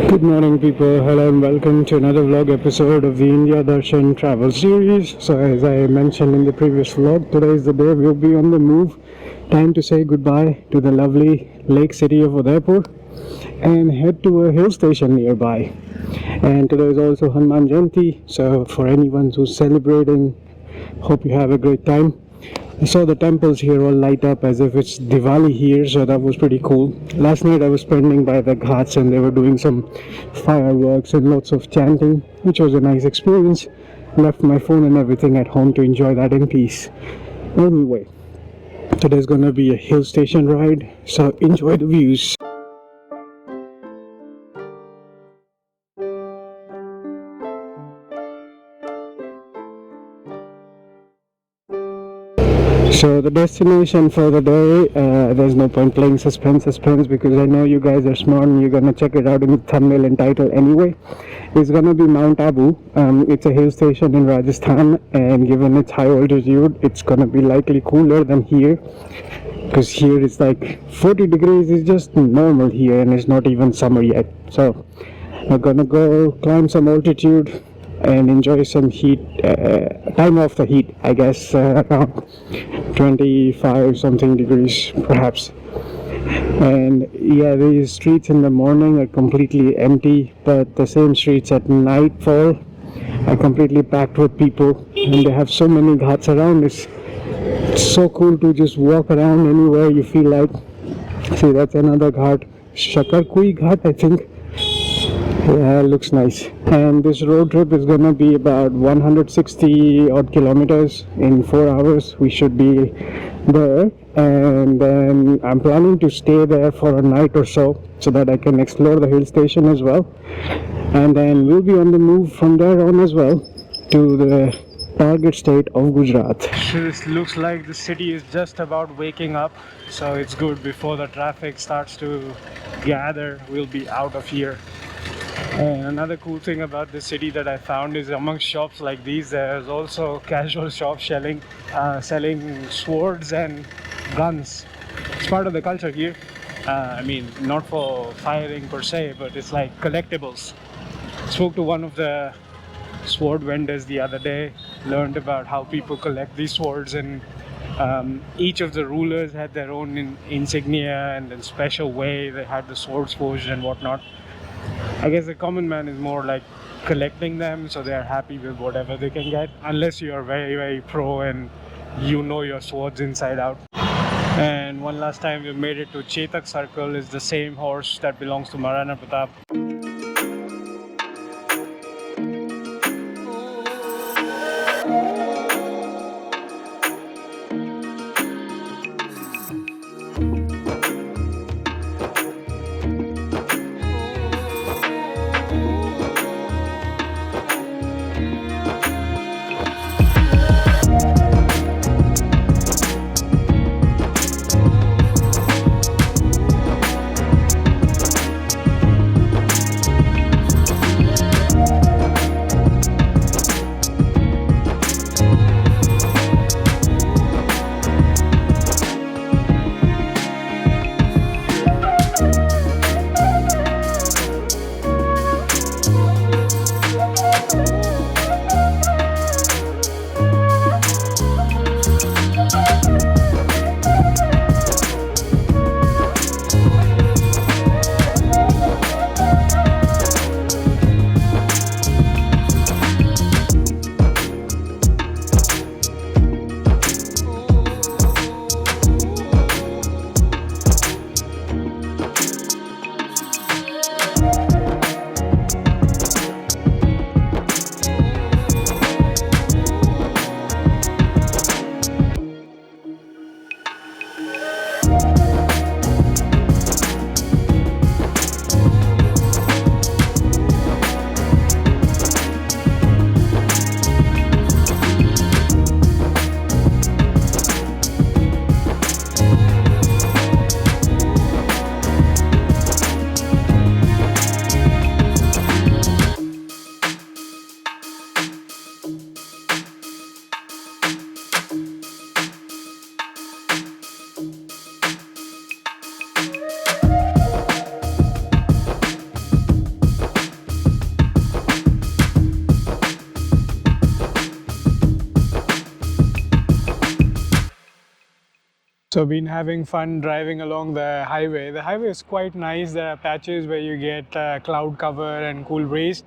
Good morning, people. Hello and welcome to another vlog episode of the India Darshan travel series. So, as I mentioned in the previous vlog, today is the day we'll be on the move. Time to say goodbye to the lovely lake city of Udaipur and head to a hill station nearby. And today is also Hanuman Jayanti, so for anyone who's celebrating, hope you have a great time. I saw the temples here all light up as if it's Diwali here, so that was pretty cool. Last night I was spending by the ghats and they were doing some fireworks and lots of chanting, which was a nice experience. Left my phone and everything at home to enjoy that in peace. Anyway, today's gonna be a hill station ride, so enjoy the views. So the destination for the day, there's no point playing suspense because I know you guys are smart and you're gonna check it out in the thumbnail and title anyway. It's gonna be Mount Abu. It's a hill station in Rajasthan, and given its high altitude, it's gonna be likely cooler than here, because here it's like 40 degrees is just normal here and it's not even summer yet. So we're gonna go climb some altitude and enjoy some heat, time off the heat, I guess, around 25 something degrees perhaps. And yeah, these streets in the morning are completely empty, but the same streets at nightfall are completely packed with people, and they have so many ghats around. It's so cool to just walk around anywhere you feel like. See, that's another ghat, Shakarkui Ghat, I think. Yeah, looks nice. And this road trip is gonna be about 160 odd kilometers in 4 hours. We should be there, and then I'm planning to stay there for a night or so that I can explore the hill station as well. And then we'll be on the move from there on as well to the target state of Gujarat. This looks like the city is just about waking up, so it's good before the traffic starts to gather. We'll be out of here. And another cool thing about the city that I found is amongst shops like these, there's also casual shops selling swords and guns. It's part of the culture here. I mean, not for firing per se, but it's like collectibles. Spoke to one of the sword vendors the other day, learned about how people collect these swords, and each of the rulers had their own insignia and in special way they had the swords forged and whatnot. I guess the common man is more like collecting them, so they are happy with whatever they can get, unless you are very pro and you know your swords inside out. And one last time we made it to Chetak Circle. Is the same horse that belongs to Maharana Pratap. So been having fun driving along the highway. The highway is quite nice. There are patches where you get cloud cover and cool breeze.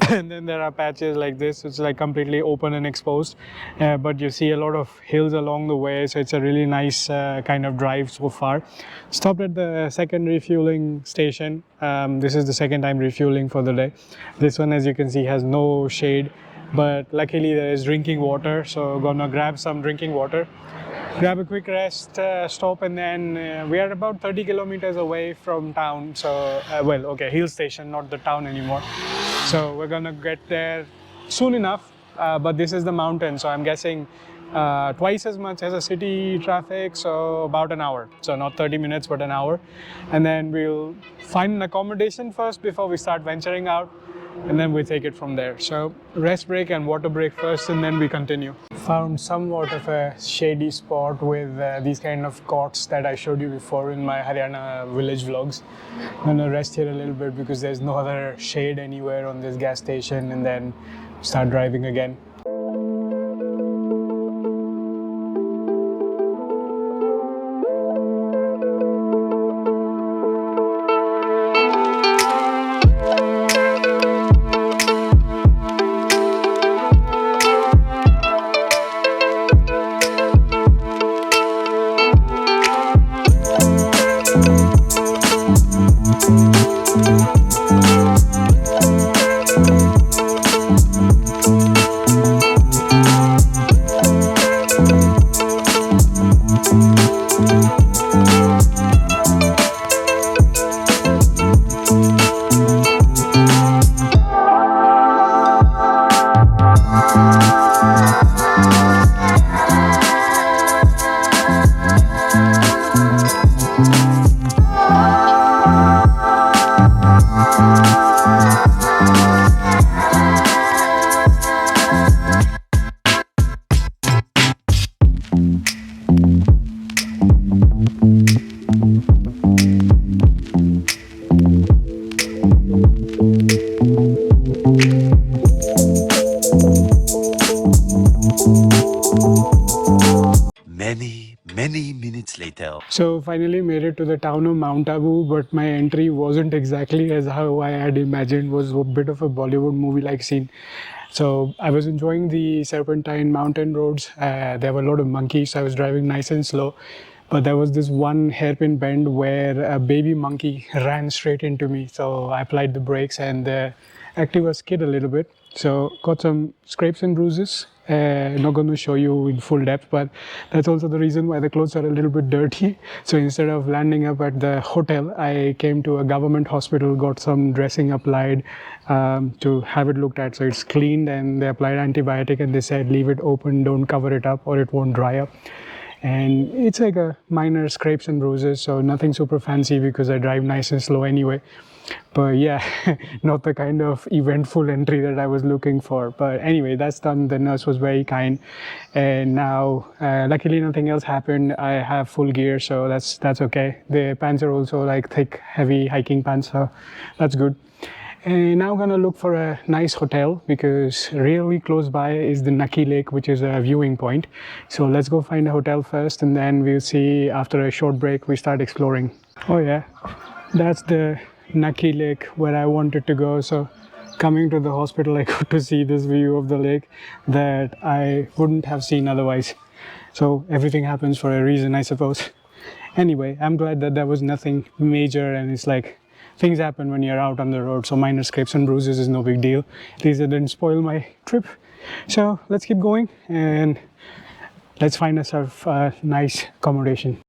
And then there are patches like this. It's like completely open and exposed. But you see a lot of hills along the way. So it's a really nice kind of drive so far. Stopped at the second refueling station. This is the second time refueling for the day. This one, as you can see, has no shade. But luckily there is drinking water. So gonna grab some drinking water. Grab a quick rest stop, and then we are about 30 kilometers away from town. So well, okay, hill station, not the town anymore. So we're gonna get there soon enough, but this is the mountain, so I'm guessing twice as much as a city traffic, so about an hour. So not 30 minutes but an hour, and then we'll find an accommodation first before we start venturing out, and then we take it from there. So rest break and water break first, and then we continue. Found somewhat of a shady spot with these kind of cots that I showed you before in my Haryana village vlogs. I'm gonna rest here a little bit because there's no other shade anywhere on this gas station, and then start driving again. Many minutes later. So finally made it to the town of Mount Abu, but my entry wasn't exactly as how I had imagined. It was a bit of a Bollywood movie-like scene. So I was enjoying the serpentine mountain roads. There were a lot of monkeys, so I was driving nice and slow. But there was this one hairpin bend where a baby monkey ran straight into me. So I applied the brakes and the Activa skid a little bit. So got some scrapes and bruises. Not going to show you in full depth, but that's also the reason why the clothes are a little bit dirty. So instead of landing up at the hotel, I came to a government hospital, got some dressing applied to have it looked at. So it's cleaned, and they applied antibiotic, and they said leave it open, don't cover it up or it won't dry up. And it's like a minor scrapes and bruises, so nothing super fancy because I drive nice and slow anyway. But yeah, not the kind of eventful entry that I was looking for. But anyway, that's done. The nurse was very kind, and now luckily nothing else happened. I have full gear, so that's okay. The pants are also like thick, heavy hiking pants, so that's good. And now I'm gonna look for a nice hotel because really close by is the Nakki Lake, which is a viewing point. So let's go find a hotel first, and then we'll see after a short break we start exploring. Oh yeah, that's the Nakki Lake where I wanted to go. So coming to the hospital, I got to see this view of the lake that I wouldn't have seen otherwise. So everything happens for a reason, I suppose. Anyway, I'm glad that there was nothing major, and it's like things happen when you're out on the road, so minor scrapes and bruises is no big deal. At least it didn't spoil my trip. So let's keep going and let's find ourselves a nice accommodation.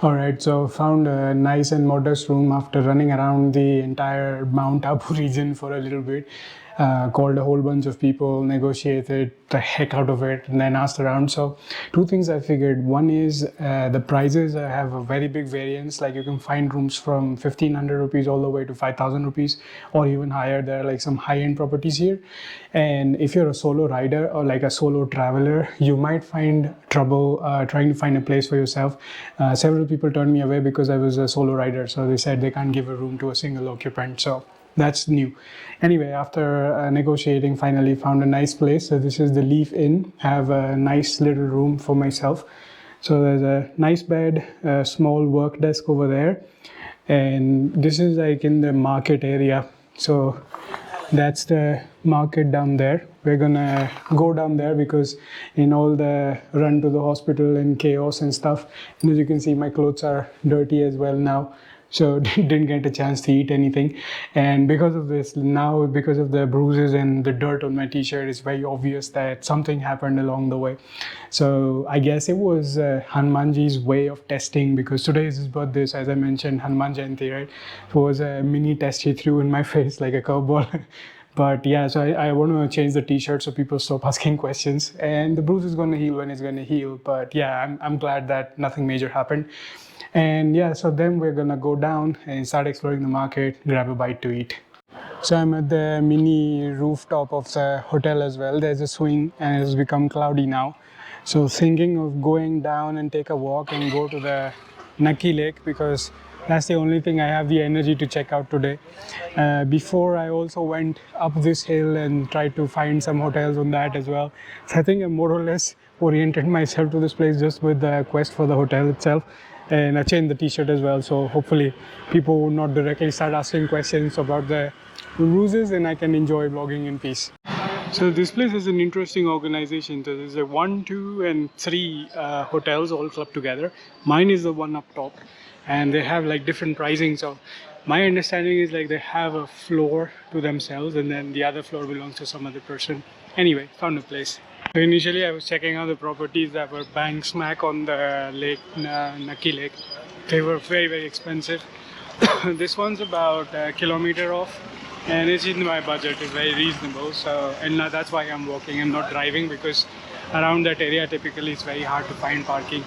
Alright, so found a nice and modest room after running around the entire Mount Abu region for a little bit. Called a whole bunch of people, negotiated the heck out of it, and then asked around. So two things I figured. One is the prices have a very big variance. Like you can find rooms from 1,500 rupees all the way to 5,000 rupees or even higher. There are like some high-end properties here. And if you're a solo rider or like a solo traveler, you might find trouble trying to find a place for yourself. Several people turned me away because I was a solo rider. So they said they can't give a room to a single occupant. So that's new. Anyway, after negotiating, finally found a nice place. So this is the Leef Inn. I have a nice little room for myself. So there's a nice bed, a small work desk over there, and this is like in the market area. So that's the market down there. We're gonna go down there because in all the run to the hospital and chaos and stuff, and as you can see, my clothes are dirty as well now, so didn't get a chance to eat anything. And because of this now, because of the bruises and the dirt on my t-shirt, it's very obvious that something happened along the way. So I guess it was Hanumanji's way of testing, because today is his birthday, so as I mentioned, Hanuman Jayanti, right? It was a mini test he threw in my face like a curveball. But yeah, so I want to change the t-shirt so people stop asking questions, and the bruise is going to heal when it's going to heal. But yeah, I'm glad that nothing major happened. And yeah, so then we're gonna go down and start exploring the market, grab a bite to eat. So I'm at the mini rooftop of the hotel as well. There's a swing and it's become cloudy now. So thinking of going down and take a walk and go to the Nakki Lake, because that's the only thing I have the energy to check out today. Before I also went up this hill and tried to find some hotels on that as well. So I think I more or less oriented myself to this place just with the quest for the hotel itself. And I changed the t-shirt as well, so hopefully people will not directly start asking questions about the bruises and I can enjoy vlogging in peace. So this place is an interesting organization. So there's a 1, 2 and 3 hotels all clubbed together. Mine is the one up top, and they have like different pricing. So my understanding is like they have a floor to themselves and then the other floor belongs to some other person. Anyway, found a place. So initially I was checking out the properties that were bang smack on the lake, Nakki Lake. They were very expensive. This one's about a kilometer off and it's in my budget. It's very reasonable. So, and that's why I'm walking and not driving, because around that area typically it's very hard to find parking.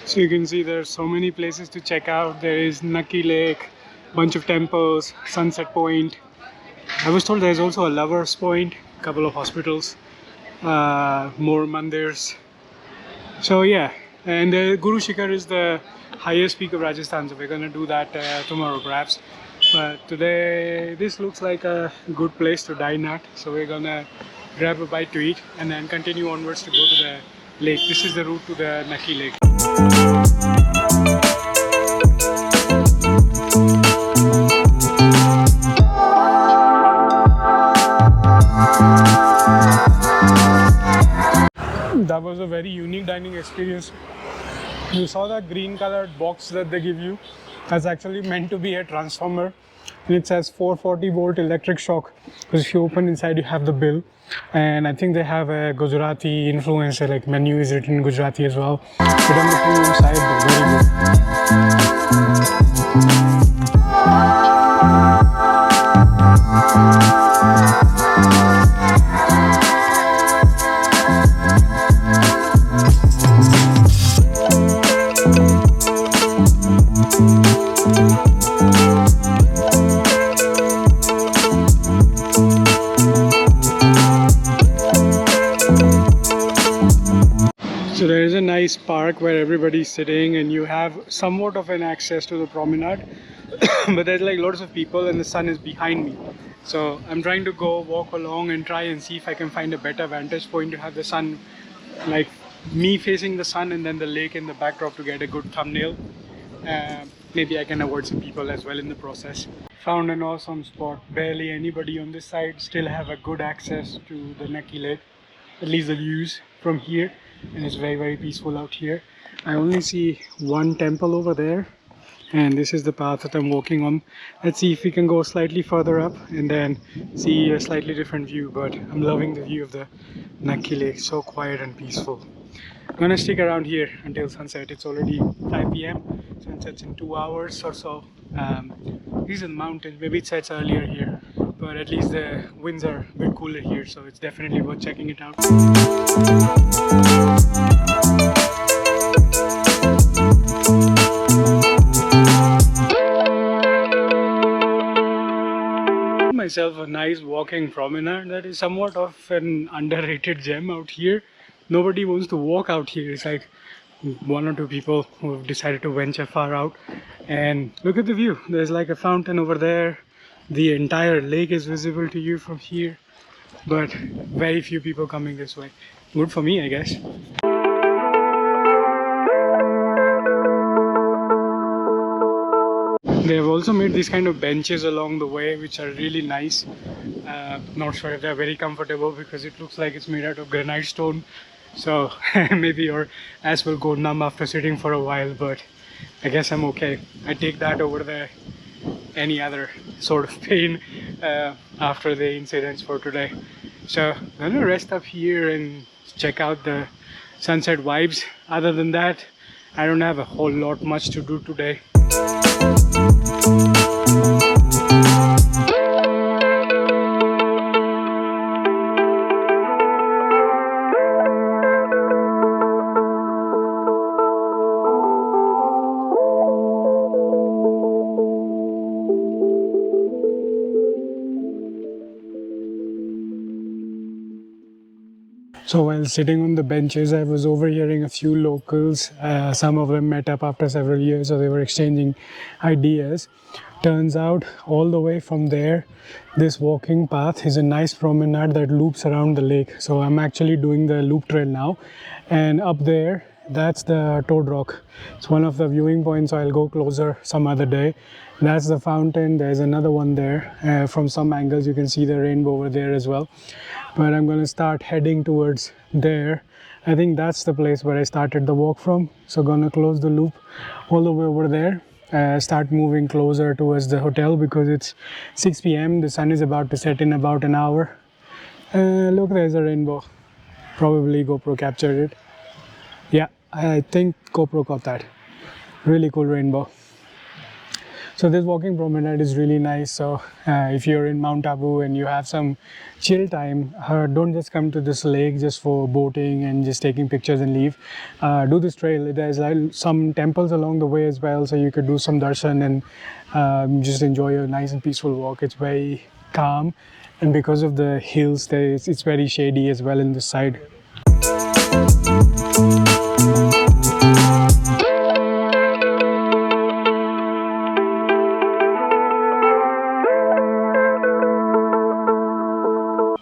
So you can see there's so many places to check out. There is Nakki Lake, bunch of temples, Sunset Point. I was told there's also a Lover's Point, couple of hospitals, more mandirs. So yeah, and the Guru Shikhar is the highest peak of Rajasthan, so we're gonna do that tomorrow perhaps. But today this looks like a good place to dine at, so we're gonna grab a bite to eat and then continue onwards to go to the lake. This is the route to the Nakki Lake. That was a very unique dining experience. You saw that green colored box that they give you. That's actually meant to be a transformer, and it says 440 volt electric shock, because if you open inside you have the bill. And I think they have a Gujarati influence, like menu is written in Gujarati as well. But on the premium side, but very So there is a nice park where everybody's sitting and you have somewhat of an access to the promenade. But there's like lots of people and the sun is behind me. So I'm trying to go walk along and try and see if I can find a better vantage point to have the sun, like me facing the sun and then the lake in the backdrop to get a good thumbnail. Maybe I can avoid some people as well in the process. Found an awesome spot. Barely anybody on this side. Still have a good access to the Nakki Lake. At least the views from here. And it's very peaceful out here. I only see one temple over there. And this is the path that I'm walking on. Let's see if we can go slightly further up and then see a slightly different view. But I'm loving the view of the Nakki Lake. So quiet and peaceful. I'm gonna stick around here until sunset. It's already 5 p.m. Sunset's in 2 hours or so. These are the mountains. Maybe it sets earlier here, but at least the winds are a bit cooler here, so it's definitely worth checking it out. Myself a nice walking promenade that is somewhat of an underrated gem out here. Nobody wants to walk out here. It's like one or two people who have decided to venture far out. And look at the view. There's like a fountain over there. The entire lake is visible to you from here, but very few people coming this way. Good for me, I guess. They have also made these kind of benches along the way, which are really nice. Not sure if they're very comfortable because it looks like it's made out of granite stone. So maybe your ass will go numb after sitting for a while, but I guess I'm okay. I take that over any other sort of pain after the incidents for today. So I'm gonna rest up here and check out the sunset vibes. Other than that, I don't have a whole lot much to do today. So while sitting on the benches, I was overhearing a few locals. Some of them met up after several years, so they were exchanging ideas. Turns out, all the way from there, this walking path is a nice promenade that loops around the lake. So I'm actually doing the loop trail now. And up there, that's the Toad Rock. It's one of the viewing points, so I'll go closer some other day. That's the fountain. There's another one there. From some angles, you can see the rainbow over there as well. But I'm going to start heading towards there. I think that's the place where I started the walk from. So going to close the loop all the way over there. Start moving closer towards the hotel because it's 6 p.m. The sun is about to set in about an hour. Look, there's a rainbow. Probably GoPro captured it. Yeah, I think GoPro caught that. Really cool rainbow. So this walking promenade is really nice. So if you're in Mount Abu and you have some chill time, don't just come to this lake just for boating and just taking pictures and leave. Do this trail. There's some temples along the way as well, so you could do some darshan and just enjoy a nice and peaceful walk. It's very calm, and because of the hills, it's very shady as well in this side.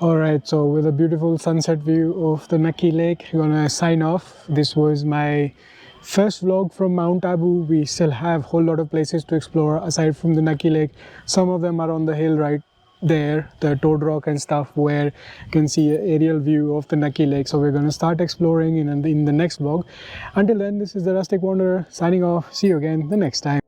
Alright, so with a beautiful sunset view of the Nakki Lake, I'm gonna sign off. This was my first vlog from Mount Abu. We still have a whole lot of places to explore aside from the Nakki Lake. Some of them are on the hill right there, the Toad Rock and stuff, where you can see an aerial view of the Nakki Lake. So we're gonna start exploring in the next vlog. Until then, this is the Rustic Wanderer signing off. See you again the next time.